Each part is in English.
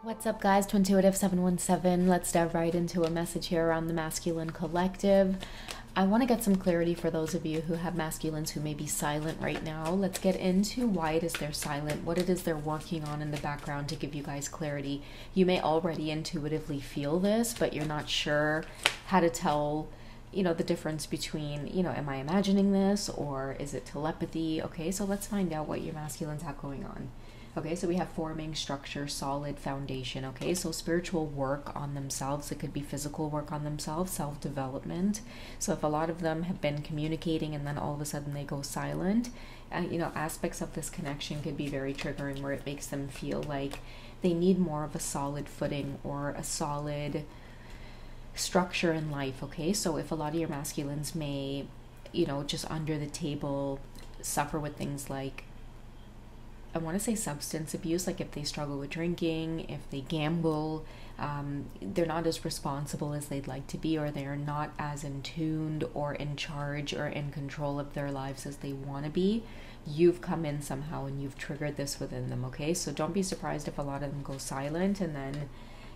What's up, guys? Twintuitive 717. Let's dive right into a message here around the masculine collective. I want to get some clarity for those of you who have masculines who may be silent right now. Let's get into why it is they're silent, what it is they're working on in the background to give you guys clarity. You may already intuitively feel this, but you're not sure how to tell, the difference between, am I imagining this or is it telepathy? Okay, so let's find out what your masculines have going on. Okay, so we have forming, structure, solid foundation. Okay, so spiritual work on themselves. It could be physical work on themselves, self-development. So if a lot of them have been communicating and then all of a sudden they go silent, aspects of this connection could be very triggering where it makes them feel like they need more of a solid footing or a solid structure in life. Okay, so if a lot of your masculines may, just under the table suffer with things like, I want to say substance abuse, like if they struggle with drinking, if they gamble, they're not as responsible as they'd like to be, or they're not as in tuned or in charge or in control of their lives as they want to be. You've come in somehow and you've triggered this within them, okay? So don't be surprised if a lot of them go silent and then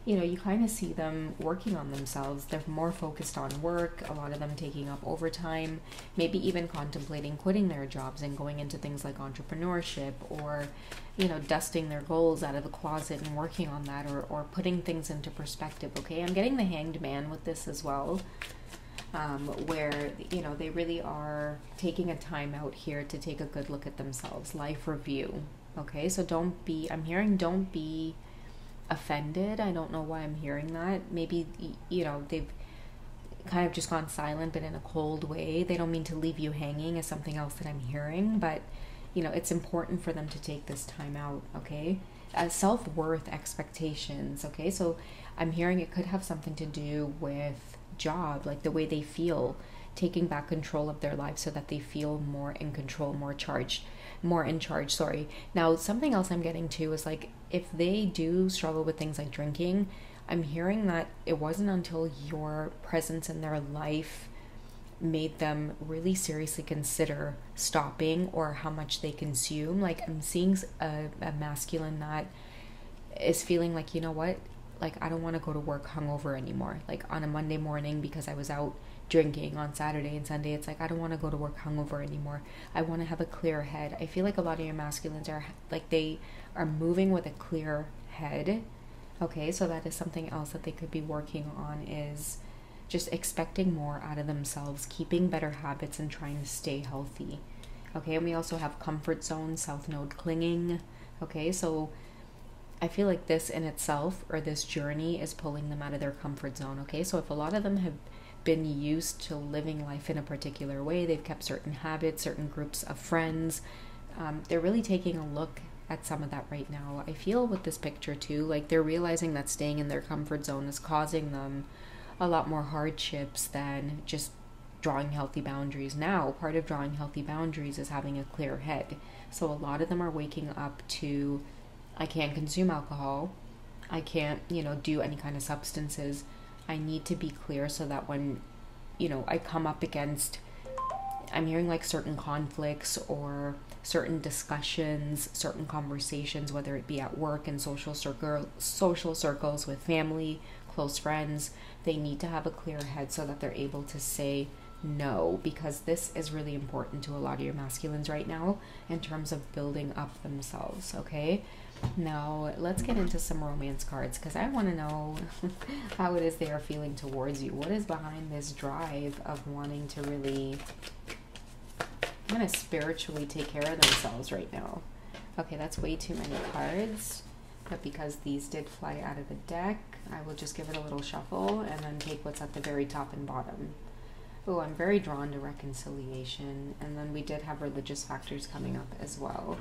you kind of see them working on themselves. They're more focused on work, a lot of them taking up overtime, maybe even contemplating quitting their jobs and going into things like entrepreneurship or, dusting their goals out of the closet and working on that or putting things into perspective, okay? I'm getting the Hanged Man with this as well, where, they really are taking a time out here to take a good look at themselves, life review, okay? So don't be offended. I don't know why I'm hearing that. Maybe, they've kind of just gone silent, but in a cold way. They don't mean to leave you hanging is something else that I'm hearing, but, it's important for them to take this time out, okay? Self-worth expectations, okay? So I'm hearing it could have something to do with job, like the way they feel, taking back control of their life so that they feel more in control, more in charge, sorry. Now, something else I'm getting to is like, if they do struggle with things like drinking, I'm hearing that it wasn't until your presence in their life made them really seriously consider stopping or how much they consume. Like, I'm seeing a masculine that is feeling like, you know what, like, I don't want to go to work hungover anymore. Like on a Monday morning because I was out drinking on Saturday and Sunday, it's like, I don't want to go to work hungover anymore. I want to have a clear head. I feel like a lot of your masculines are like, they are moving with a clear head. Okay, so that is something else that they could be working on, is just expecting more out of themselves, keeping better habits and trying to stay healthy. Okay, and we also have comfort zone, south node clinging. Okay, so I feel like this in itself, or this journey, is pulling them out of their comfort zone. Okay, so if a lot of them have been used to living life in a particular way, they've kept certain habits, certain groups of friends, they're really taking a look at some of that right now. I feel with this picture too, like they're realizing that staying in their comfort zone is causing them a lot more hardships than just drawing healthy boundaries. Now, part of drawing healthy boundaries is having a clear head. So a lot of them are waking up to, I can't consume alcohol, I can't, do any kind of substances. I need to be clear so that when, I come up against, I'm hearing like certain conflicts or certain discussions, certain conversations, whether it be at work and social circles with family, close friends, they need to have a clear head so that they're able to say no, because this is really important to a lot of your masculines right now in terms of building up themselves, okay? Now, let's get into some romance cards, because I want to know how it is they are feeling towards you. What is behind this drive of wanting to really kind of spiritually take care of themselves right now? Okay, that's way too many cards, but because these did fly out of the deck, I will just give it a little shuffle and then take what's at the very top and bottom. Oh, I'm very drawn to reconciliation, and then we did have religious factors coming up as well.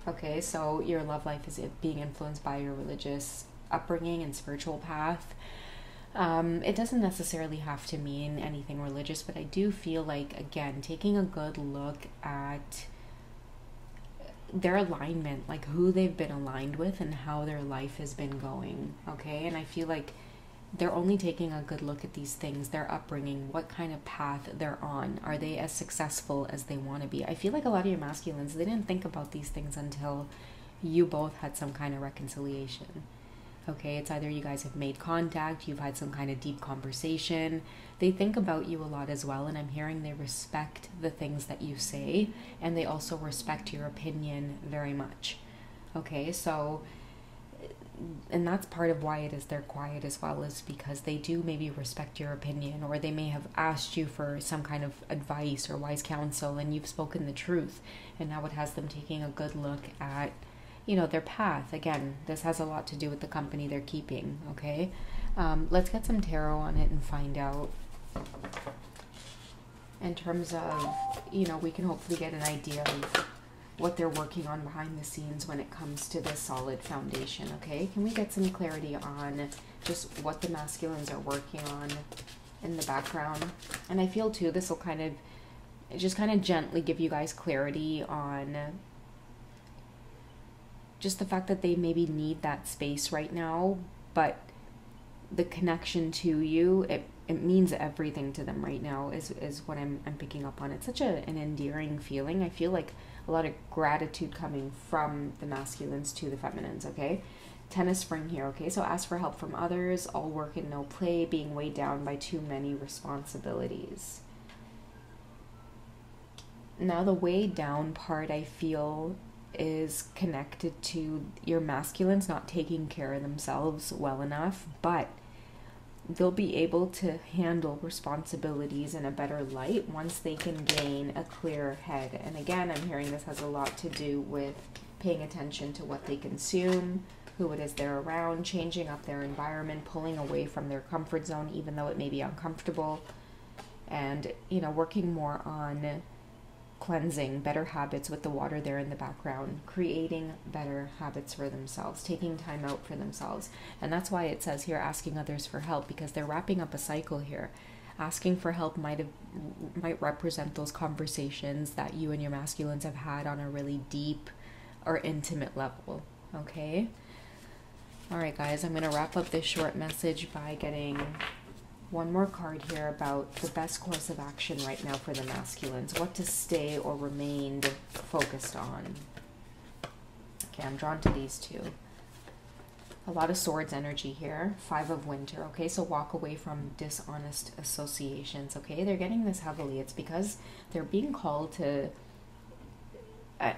Okay, so your love life is being influenced by your religious upbringing and spiritual path. It doesn't necessarily have to mean anything religious, but I do feel like, again, taking a good look at their alignment, like who they've been aligned with and how their life has been going, okay? And I feel like they're only taking a good look at these things, their upbringing, what kind of path they're on. Are they as successful as they want to be? I feel like a lot of your masculines, they didn't think about these things until you both had some kind of reconciliation. Okay, it's either you guys have made contact, you've had some kind of deep conversation. They think about you a lot as well, and I'm hearing they respect the things that you say, and they also respect your opinion very much. Okay, so, and that's part of why it is they're quiet as well, is because they do maybe respect your opinion, or they may have asked you for some kind of advice or wise counsel, and you've spoken the truth, and now it has them taking a good look at, you know, their path. Again, this has a lot to do with the company they're keeping. Okay, let's get some tarot on it and find out in terms of, you know, we can hopefully get an idea of what they're working on behind the scenes when it comes to this solid foundation. Okay, can we get some clarity on just what the masculines are working on in the background? And I feel too this will kind of gently give you guys clarity on just the fact that they maybe need that space right now, but the connection to you, it means everything to them right now, is what I'm picking up on. It's such an endearing feeling. I feel like a lot of gratitude coming from the masculines to the feminines. Okay, Ten of Spring here. Okay, so ask for help from others, all work and no play, being weighed down by too many responsibilities. Now the weighed down part, I feel, is connected to your masculines not taking care of themselves well enough, but they'll be able to handle responsibilities in a better light once they can gain a clear head. And again, I'm hearing this has a lot to do with paying attention to what they consume, who it is they're around, changing up their environment, pulling away from their comfort zone even though it may be uncomfortable, and, you know, working more on cleansing, better habits with the water there in the background, creating better habits for themselves, taking time out for themselves. And that's why it says here asking others for help, because they're wrapping up a cycle here. Asking for help might represent those conversations that you and your masculines have had on a really deep or intimate level. Okay, all right guys, I'm going to wrap up this short message by getting one more card here about the best course of action right now for the masculines. What to stay or remain focused on. Okay, I'm drawn to these two. A lot of swords energy here. Five of Winter. Okay, so walk away from dishonest associations. Okay, they're getting this heavily. It's because they're being called to,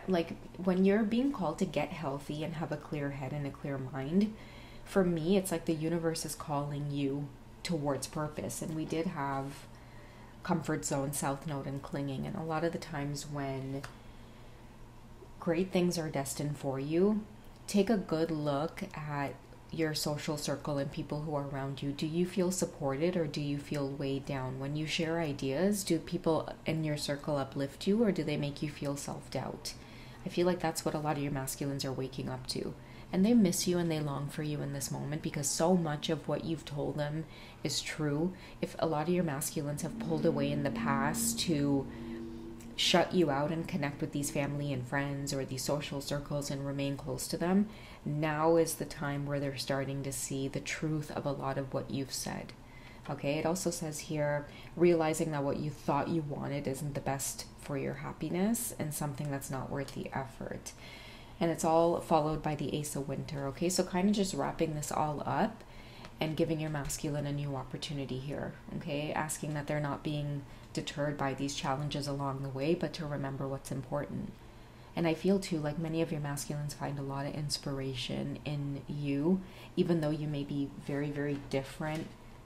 like, when you're being called to get healthy and have a clear head and a clear mind, for me, it's like the universe is calling you towards purpose. And we did have comfort zone, south node, and clinging. And a lot of the times when great things are destined for you, take a good look at your social circle and people who are around you. Do you feel supported, or do you feel weighed down? When you share ideas, do people in your circle uplift you, or do they make you feel self-doubt? I feel like that's what a lot of your masculines are waking up to. And they miss you and they long for you in this moment, because so much of what you've told them is true. If a lot of your masculines have pulled away in the past to shut you out and connect with these family and friends or these social circles and remain close to them, now is the time where they're starting to see the truth of a lot of what you've said. Okay, it also says here, realizing that what you thought you wanted isn't the best for your happiness and something that's not worth the effort. And it's all followed by the Ace of Winter. Okay, so kind of just wrapping this all up and giving your masculine a new opportunity here. Okay, asking that they're not being deterred by these challenges along the way, but to remember what's important. And I feel too like many of your masculines find a lot of inspiration in you, even though you may be very, very different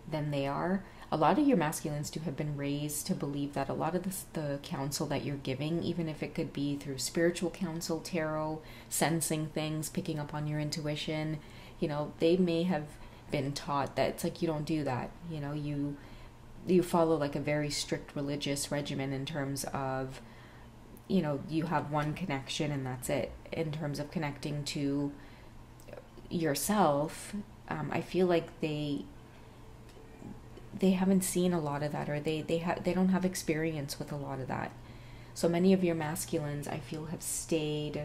than they are. A lot of your masculines too have been raised to believe that a lot of the counsel that you're giving, even if it could be through spiritual counsel, tarot, sensing things, picking up on your intuition, you know, they may have been taught that it's like, you don't do that. You know, you follow like a very strict religious regimen in terms of, you know, you have one connection and that's it. In terms of connecting to yourself, I feel like they haven't seen a lot of that, or they don't have experience with a lot of that. So many of your masculines, I feel, have stayed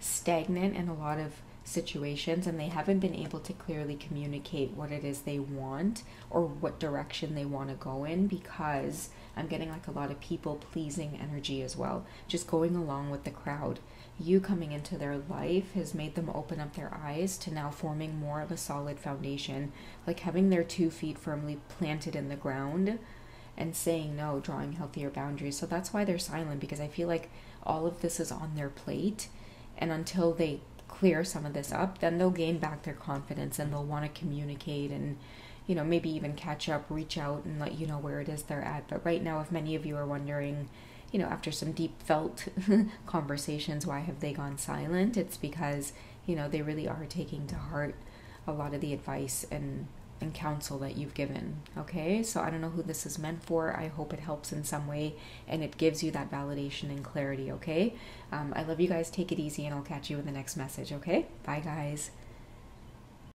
stagnant in a lot of situations, and they haven't been able to clearly communicate what it is they want or what direction they want to go in, because I'm getting like a lot of people pleasing energy as well, just going along with the crowd, you coming into their life has made them open up their eyes to now forming more of a solid foundation, like having their 2 feet firmly planted in the ground and saying no, drawing healthier boundaries. So that's why they're silent, because I feel like all of this is on their plate, and until they clear some of this up, then they'll gain back their confidence and they'll want to communicate and, you know, maybe even catch up, reach out and let you know where it is they're at. But right now, if many of you are wondering, you know, after some deep felt conversations, why have they gone silent? It's because, you know, they really are taking to heart a lot of the advice and counsel that you've given. Okay, so I don't know who this is meant for. I hope it helps in some way and it gives you that validation and clarity. Okay, I love you guys. Take it easy, and I'll catch you in the next message. Okay, bye guys.